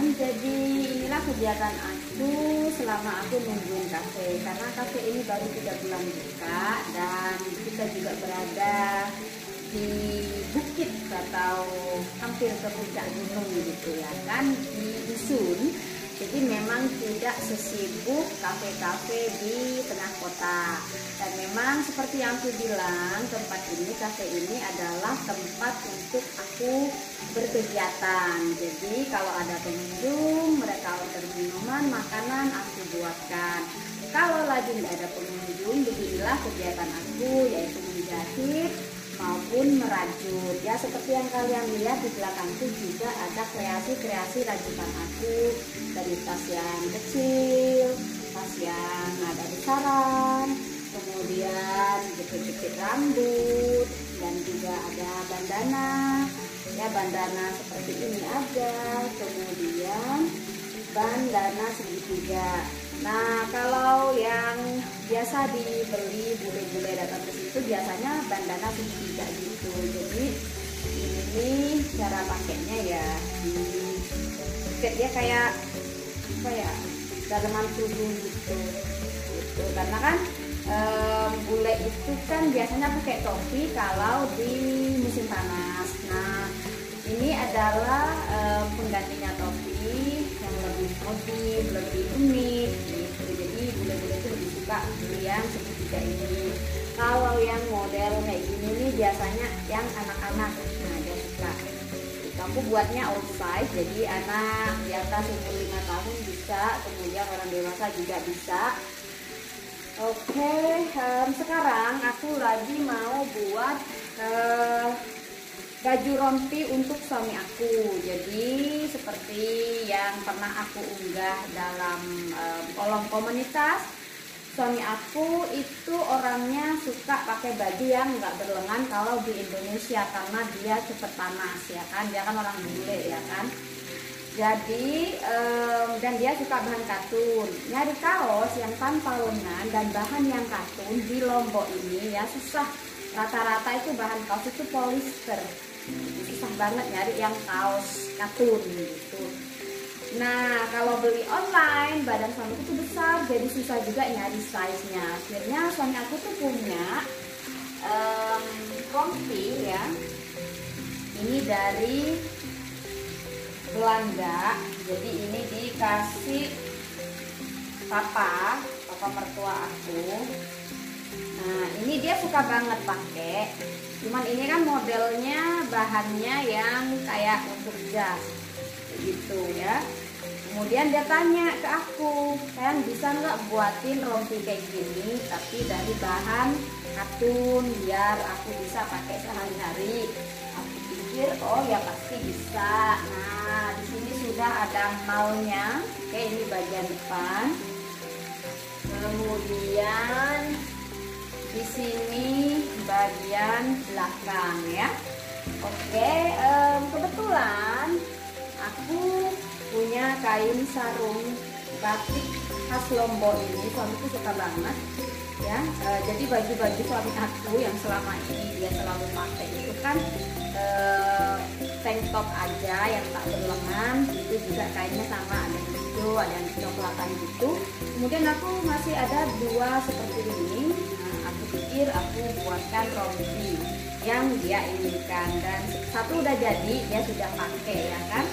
teman-teman, jadi inilah kegiatan aku selama aku nungguin kafe. Karena kafe ini baru 3 bulan buka dan kita juga berada di bukit atau hampir ke puncak gunung gitu ya kan, di dusun. Jadi memang tidak sesibuk kafe-kafe di tengah kota. Dan memang seperti yang aku bilang, tempat ini, kafe ini adalah tempat untuk aku berkegiatan. Jadi kalau ada pengunjung, mereka order minuman, makanan, aku buatkan. Kalau lagi tidak ada pengunjung, beginilah kegiatan aku, yaitu menjahit maupun merajut. Ya seperti yang kalian lihat di belakangku juga ada kreasi-kreasi rajutan aku, dari tas yang kecil, tas yang ada besaran, kemudian jepit-jepit rambut, dan juga ada bandana. Ya bandana seperti ini ada, kemudian bandana segitiga. Nah kalau yang biasa dibeli bule-bule datang ke situ biasanya bandana segitiga gitu. Jadi ini cara pakainya ya, dia kayak apa ya, dalaman tudung gitu. Karena kan bule itu kan biasanya pakai topi kalau di musim panas. Nah ini adalah penggantinya topi yang lebih modif, lebih unik gitu. Jadi bule-bule itu lebih suka beli yang segitiga ini. Kalau yang model kayak gini nih biasanya yang anak-anak, nah dia suka. Aku buatnya oversize, jadi anak di atas umur 5 tahun bisa, kemudian orang dewasa juga bisa. Oke, sekarang aku lagi mau buat baju rompi untuk suami aku. Jadi seperti yang pernah aku unggah dalam kolom komunitas, suami aku itu orangnya suka pakai baju yang nggak berlengan kalau di Indonesia karena dia cepet panas ya kan, dia kan orang bule ya kan. Jadi dan dia suka bahan katun. Nyari kaos yang tanpa lengan dan bahan yang katun di Lombok ini ya susah. Rata-rata itu bahan kaos itu polyester. Susah banget nyari yang kaos katun gitu. Nah kalau beli online badan suami itu besar, jadi susah juga nyari size-nya. Akhirnya suami aku tuh punya rompi ya. Ini dari Belanda. Jadi ini dikasih papa mertua aku. Nah ini dia suka banget pakai. Cuman ini kan modelnya bahannya yang kayak untuk jas gitu ya. Kemudian dia tanya ke aku, kalian bisa nggak buatin rompi kayak gini tapi dari bahan katun biar aku bisa pakai sehari-hari. Aku pikir oh ya pasti bisa. Nah di sini sudah ada malnya. Oke, ini bagian depan. Kemudian di sini bagian belakang ya. Oke, kebetulan aku punya kain sarung batik khas Lombok ini, suamiku suka banget ya. Jadi baju-baju suami aku yang selama ini dia selalu pakai itu kan tank top aja yang tak berlengan, itu juga kainnya sama, ada yang hijau, ada yang coklatan gitu. Kemudian aku masih ada 2 seperti ini. Nah, aku pikir aku buatkan rompi yang dia inginkan, dan satu udah jadi, dia sudah pakai ya kan.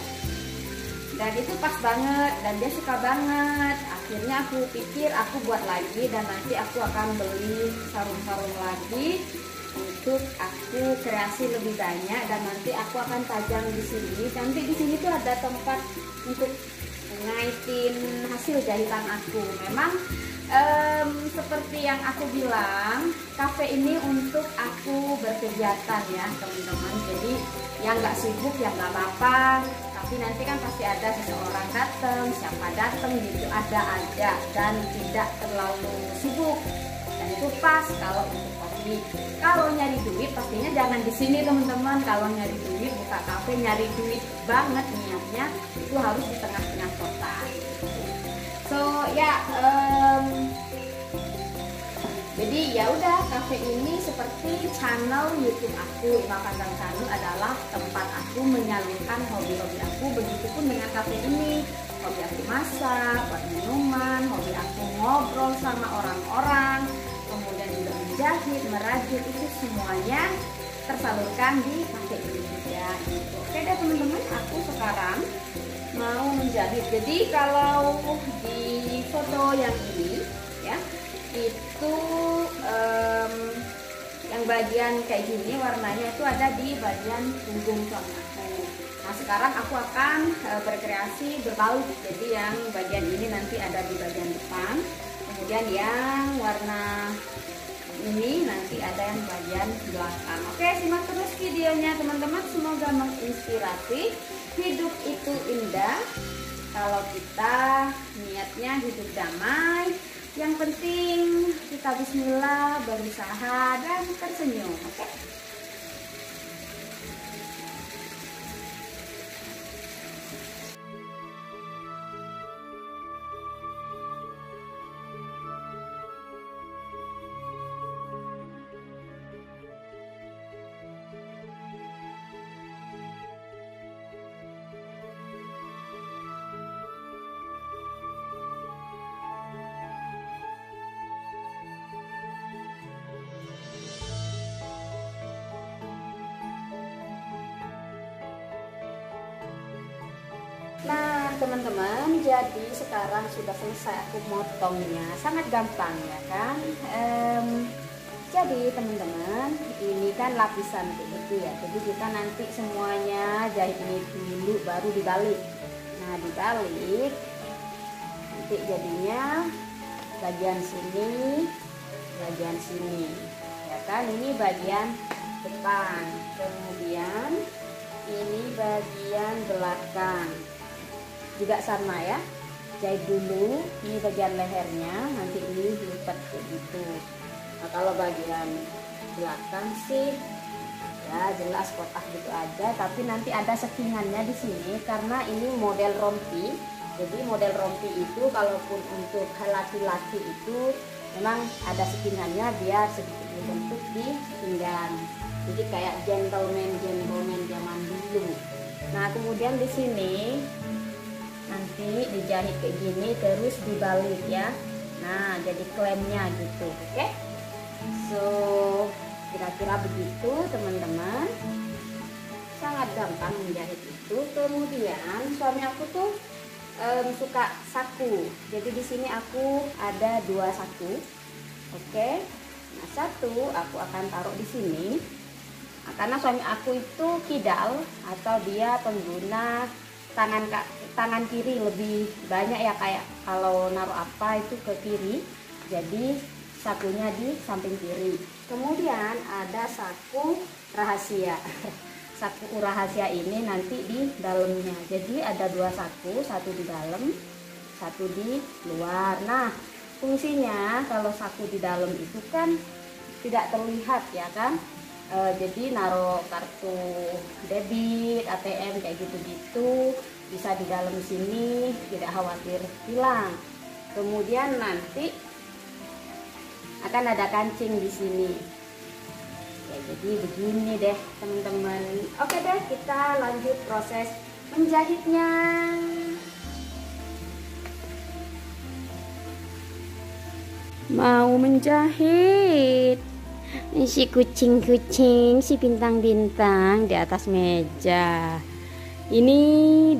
Dan itu pas banget dan dia suka banget. Akhirnya aku pikir aku buat lagi dan nanti aku akan beli sarung-sarung lagi untuk aku kreasi lebih banyak, dan nanti aku akan pajang di sini. Nanti di sini tuh ada tempat untuk ngaitin hasil jahitan aku. Memang seperti yang aku bilang, kafe ini untuk aku berkegiatan ya teman-teman. Jadi yang nggak sibuk ya nggak apa-apa, tapi nanti kan pasti ada seseorang datang, siapa datang gitu, ada aja dan tidak terlalu sibuk. Dan itu pas kalau untuk kopi. Kalau nyari duit pastinya jangan di sini teman-teman. Kalau nyari duit buka kafe nyari duit banget niatnya itu harus di tengah-tengah kota. So ya, jadi ya udah cafe ini seperti channel YouTube aku. Imakandang Channel adalah tempat aku menyalurkan hobi-hobi aku. Begitupun dengan cafe ini, hobi aku masak, buat minuman, hobi aku ngobrol sama orang-orang, kemudian juga menjahit, merajut, itu semuanya tersalurkan di cafe ini ya. Gitu. Oke deh teman-teman, aku sekarang mau menjahit. Jadi kalau di foto yang ini ya, itu yang bagian kayak gini warnanya itu ada di bagian punggung suami aku. Nah sekarang aku akan berkreasi berbalik. Jadi yang bagian ini nanti ada di bagian depan, kemudian yang warna ini nanti ada yang bagian belakang. Oke, simak terus videonya teman-teman, semoga menginspirasi. Hidup itu indah kalau kita niatnya hidup damai. Yang penting kita bismillah, berusaha dan tersenyum. Oke? Nah teman-teman, jadi sekarang sudah selesai aku motongnya, sangat gampang ya kan. Jadi teman-teman, ini kan lapisan begitu ya, jadi kita nanti semuanya jahit ini dulu baru dibalik. Nah dibalik nanti jadinya bagian sini, ya kan, ini bagian depan, kemudian ini bagian belakang juga sama ya, jahit dulu ini bagian lehernya, nanti ini lipat begitu. Nah kalau bagian belakang sih ya jelas kotak gitu aja, tapi nanti ada sekingannya di sini karena ini model rompi. Jadi model rompi itu kalaupun untuk laki-laki itu memang ada sekingannya biar sedikit dibentuk di pinggang, jadi kayak gentleman zaman dulu. Nah kemudian di sini nanti dijahit kayak gini terus dibalik ya. Nah jadi klemnya gitu. Oke, so kira-kira begitu teman-teman, sangat gampang menjahit itu. Kemudian suami aku tuh suka saku, jadi di sini aku ada 2 saku. Oke, nah satu aku akan taruh di sini. Nah, karena suami aku itu kidal atau dia pengguna tangan kiri lebih banyak ya, kayak kalau naruh apa itu ke kiri, jadi sakunya di samping kiri. Kemudian ada saku rahasia. Saku rahasia ini nanti di dalamnya, jadi ada 2 saku, satu di dalam, satu di luar. Nah fungsinya kalau saku di dalam itu kan tidak terlihat ya kan, jadi naruh kartu debit, ATM kayak gitu-gitu bisa di dalam sini, tidak khawatir hilang. Kemudian nanti akan ada kancing di sini. Ya, jadi begini deh teman-teman. Oke deh, kita lanjut proses menjahitnya. Mau menjahit si kucing-kucing, si bintang-bintang di atas meja. Ini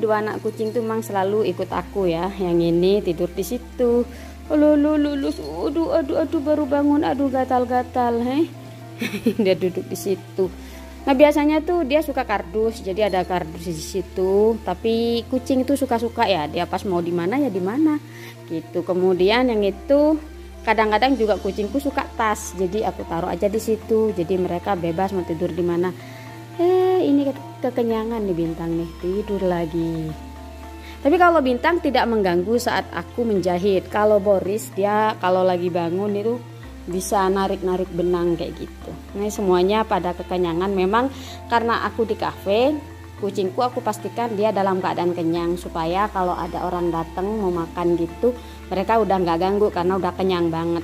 2 anak kucing tuh memang selalu ikut aku ya. Yang ini tidur di situ. Aduh, baru bangun, aduh gatal-gatal, dia duduk di situ. Nah biasanya tuh dia suka kardus, jadi ada kardus di situ. Tapi kucing itu suka-suka ya, dia pas mau di mana ya di mana gitu. Kemudian yang itu kadang-kadang juga kucingku suka tas, jadi aku taruh aja di situ. Jadi mereka bebas mau tidur di mana. Ini kekenyangan nih Bintang nih, tidur lagi. Tapi kalau Bintang tidak mengganggu saat aku menjahit. Kalau Boris dia kalau lagi bangun itu bisa narik-narik benang kayak gitu. Nah semuanya pada kekenyangan. Memang karena aku di kafe, kucingku aku pastikan dia dalam keadaan kenyang, supaya kalau ada orang datang mau makan gitu mereka udah nggak ganggu karena udah kenyang banget.